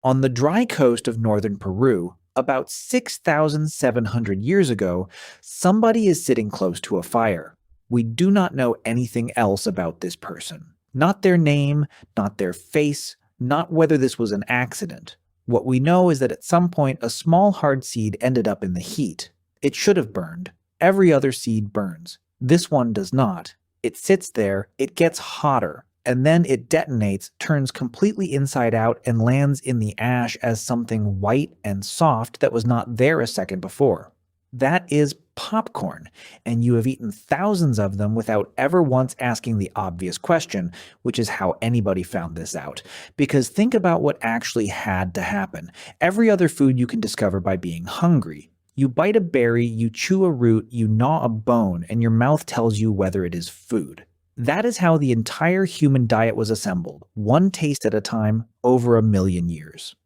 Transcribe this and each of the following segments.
On the dry coast of northern Peru, about 6,700 years ago, somebody is sitting close to a fire. We do not know anything else about this person. Not their name, not their face, not whether this was an accident. What we know is that at some point a small hard seed ended up in the heat. It should have burned. Every other seed burns. This one does not. It sits there, it gets hotter, and then it detonates, turns completely inside out, and lands in the ash as something white and soft that was not there a second before. That is popcorn, and you have eaten thousands of them without ever once asking the obvious question, which is how anybody found this out. Because think about what actually had to happen. Every other food you can discover by being hungry. You bite a berry, you chew a root, you gnaw a bone, and your mouth tells you whether it is food. That is how the entire human diet was assembled, one taste at a time, over 1,000,000 years.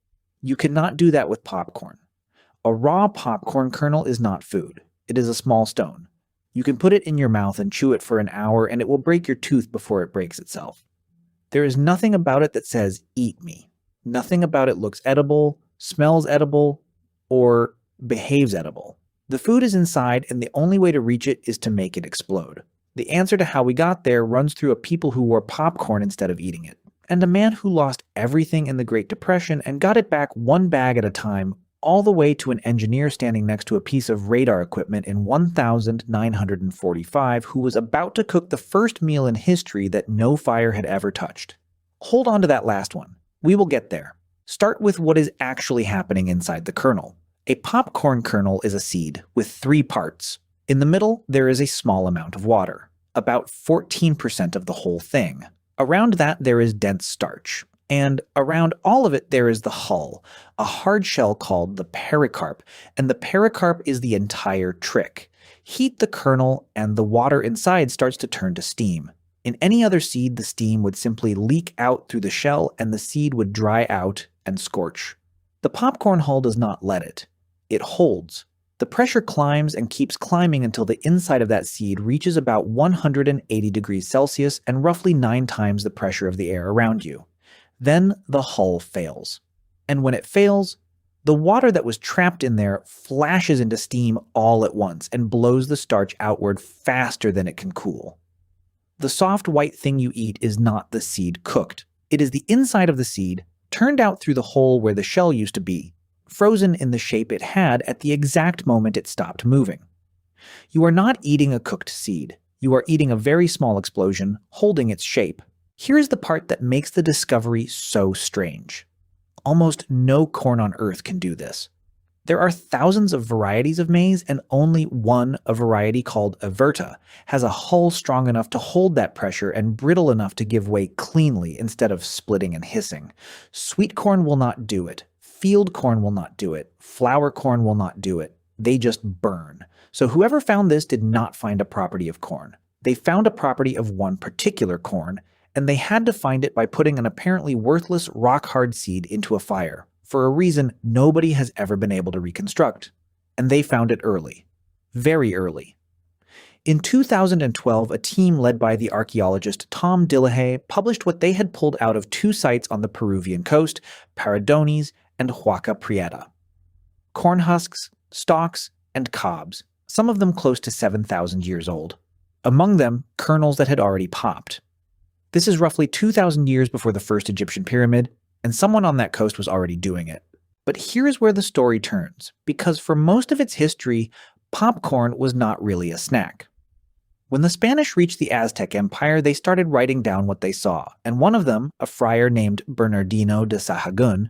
You cannot do that with popcorn. A raw popcorn kernel is not food. It is a small stone. You can put it in your mouth and chew it for an hour, and it will break your tooth before it breaks itself. There is nothing about it that says, "Eat me." Nothing about it looks edible, smells edible, or behaves edible. The food is inside, and the only way to reach it is to make it explode. The answer to how we got there runs through a people who wore popcorn instead of eating it, and a man who lost everything in the Great Depression and got it back one bag at a time, all the way to an engineer standing next to a piece of radar equipment in 1945 who was about to cook the first meal in history that no fire had ever touched. Hold on to that last one. We will get there. Start with what is actually happening inside the kernel. A popcorn kernel is a seed with 3 parts. In the middle, there is a small amount of water, about 14% of the whole thing. Around that, there is dense starch. And around all of it, there is the hull, a hard shell called the pericarp, and the pericarp is the entire trick. Heat the kernel, and the water inside starts to turn to steam. In any other seed, the steam would simply leak out through the shell, and the seed would dry out and scorch. The popcorn hull does not let it. It holds. The pressure climbs and keeps climbing until the inside of that seed reaches about 180 degrees Celsius and roughly 9 times the pressure of the air around you. Then the hull fails. And when it fails, the water that was trapped in there flashes into steam all at once and blows the starch outward faster than it can cool. The soft white thing you eat is not the seed cooked. It is the inside of the seed, turned out through the hole where the shell used to be, frozen in the shape it had at the exact moment it stopped moving. You are not eating a cooked seed. You are eating a very small explosion, holding its shape. Here is the part that makes the discovery so strange. Almost no corn on Earth can do this. There are thousands of varieties of maize, and only one, a variety called averta, has a hull strong enough to hold that pressure and brittle enough to give way cleanly instead of splitting and hissing. Sweet corn will not do it. Field corn will not do it. Flour corn will not do it. They just burn. So whoever found this did not find a property of corn. They found a property of one particular corn, and they had to find it by putting an apparently worthless rock-hard seed into a fire, for a reason nobody has ever been able to reconstruct. And they found it early. Very early. In 2012, a team led by the archaeologist Tom Dillahay published what they had pulled out of 2 sites on the Peruvian coast, Paradones and Huaca Prieta. Corn husks, stalks, and cobs, some of them close to 7,000 years old. Among them, kernels that had already popped. This is roughly 2,000 years before the first Egyptian pyramid, and someone on that coast was already doing it. But here's where the story turns, because for most of its history, popcorn was not really a snack. When the Spanish reached the Aztec Empire, they started writing down what they saw, and one of them, a friar named Bernardino de Sahagún,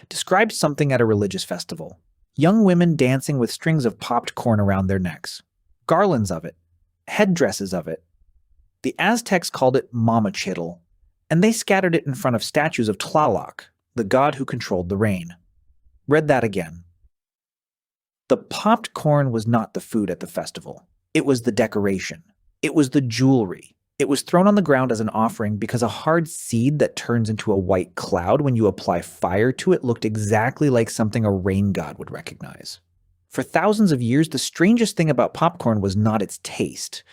described something at a religious festival. Young women dancing with strings of popped corn around their necks. Garlands of it. Headdresses of it. The Aztecs called it mamachitl, and they scattered it in front of statues of Tlaloc, the god who controlled the rain. Read that again. The popped corn was not the food at the festival. It was the decoration. It was the jewelry. It was thrown on the ground as an offering because a hard seed that turns into a white cloud when you apply fire to it looked exactly like something a rain god would recognize. For thousands of years, the strangest thing about popcorn was not its taste.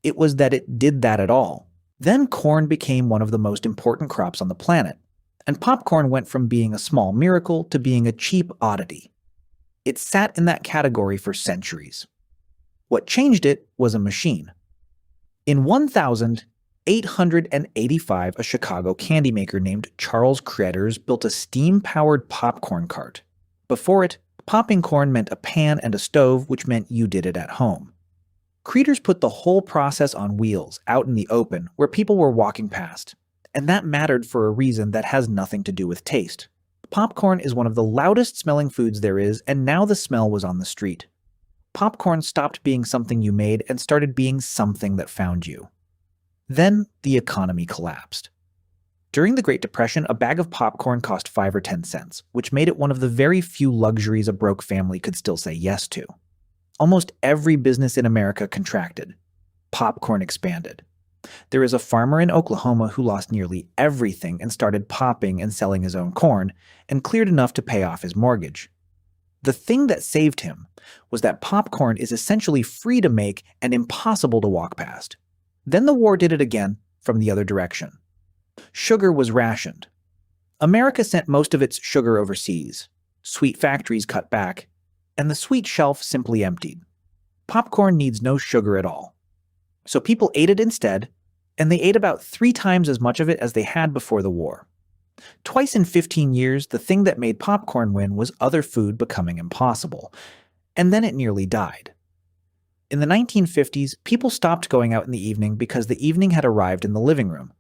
It was that it did that at all. Then corn became one of the most important crops on the planet. and popcorn went from being a small miracle to being a cheap oddity. It sat in that category for centuries. What changed it was a machine. In 1885, a Chicago candy maker named Charles Cretters built a steam-powered popcorn cart. Before it, popping corn meant a pan and a stove, which meant you did it at home. Cretters put the whole process on wheels, out in the open, where people were walking past. And that mattered for a reason that has nothing to do with taste. Popcorn is one of the loudest smelling foods there is, and now the smell was on the street. Popcorn stopped being something you made and started being something that found you. Then the economy collapsed. During the Great Depression, a bag of popcorn cost 5 or 10 cents, which made it one of the very few luxuries a broke family could still say yes to. Almost every business in America contracted. Popcorn expanded. There is a farmer in Oklahoma who lost nearly everything and started popping and selling his own corn, and cleared enough to pay off his mortgage. The thing that saved him was that popcorn is essentially free to make and impossible to walk past. Then the war did it again, from the other direction. Sugar was rationed. America sent most of its sugar overseas. Sweet factories cut back, and the sweet shelf simply emptied. Popcorn needs no sugar at all. So people ate it instead, and they ate about 3 times as much of it as they had before the war. Twice in 15 years, the thing that made popcorn win was other food becoming impossible, and then it nearly died. In the 1950s, people stopped going out in the evening because the evening had arrived in the living room.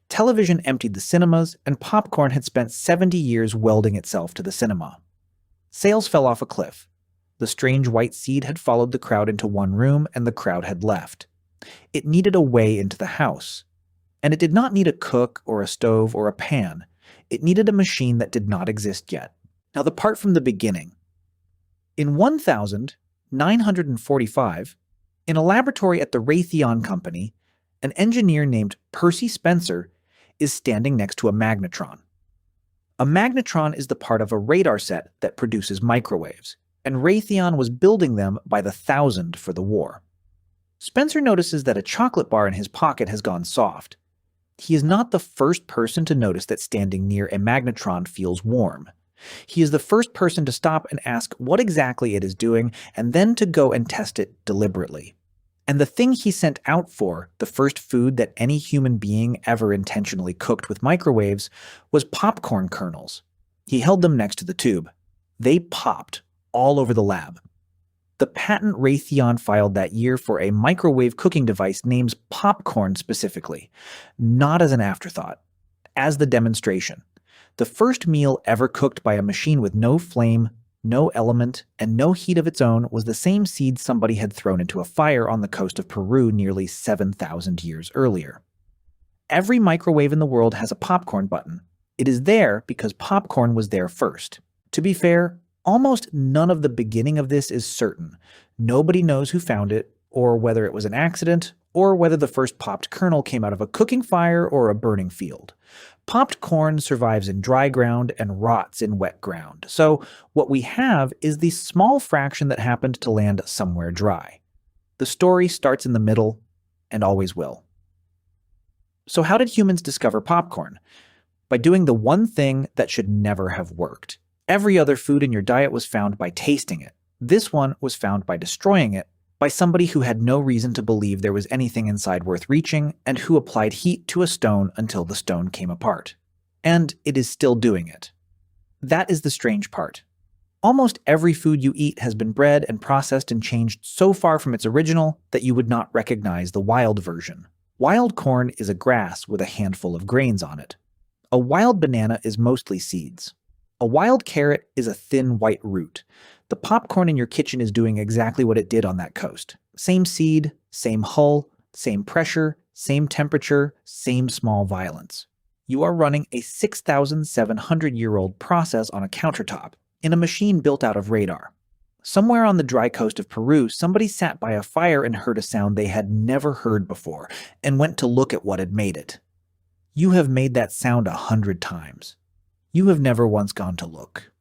Television emptied the cinemas, and popcorn had spent 70 years welding itself to the cinema. Sales fell off a cliff. The strange white seed had followed the crowd into one room, and the crowd had left. It needed a way into the house. And it did not need a cook or a stove or a pan. It needed a machine that did not exist yet. Now the part from the beginning. In 1945, in a laboratory at the Raytheon Company, an engineer named Percy Spencer is standing next to a magnetron. A magnetron is the part of a radar set that produces microwaves, and Raytheon was building them by the thousand for the war. Spencer notices that a chocolate bar in his pocket has gone soft. He is not the first person to notice that standing near a magnetron feels warm. He is the first person to stop and ask what exactly it is doing, and then to go and test it deliberately. And the thing he sent out for, the first food that any human being ever intentionally cooked with microwaves, was popcorn kernels. He held them next to the tube. They popped all over the lab. The patent Raytheon filed that year for a microwave cooking device names popcorn specifically, not as an afterthought, as the demonstration. The first meal ever cooked by a machine with no flame, no element, and no heat of its own was the same seed somebody had thrown into a fire on the coast of Peru nearly 7,000 years earlier. Every microwave in the world has a popcorn button. It is there because popcorn was there first. To be fair, almost none of the beginning of this is certain. Nobody knows who found it, or whether it was an accident, or whether the first popped kernel came out of a cooking fire or a burning field. Popped corn survives in dry ground and rots in wet ground, so what we have is the small fraction that happened to land somewhere dry. The story starts in the middle, and always will. So how did humans discover popcorn? By doing the one thing that should never have worked. Every other food in your diet was found by tasting it. This one was found by destroying it, by somebody who had no reason to believe there was anything inside worth reaching, and who applied heat to a stone until the stone came apart. And it is still doing it. That is the strange part. Almost every food you eat has been bred and processed and changed so far from its original that you would not recognize the wild version. Wild corn is a grass with a handful of grains on it. A wild banana is mostly seeds. A wild carrot is a thin white root. The popcorn in your kitchen is doing exactly what it did on that coast. Same seed, same hull, same pressure, same temperature, same small violence. You are running a 6,700-year-old process on a countertop, in a machine built out of radar. Somewhere on the dry coast of Peru, somebody sat by a fire and heard a sound they had never heard before, and went to look at what had made it. You have made that sound 100 times. You have never once gone to look.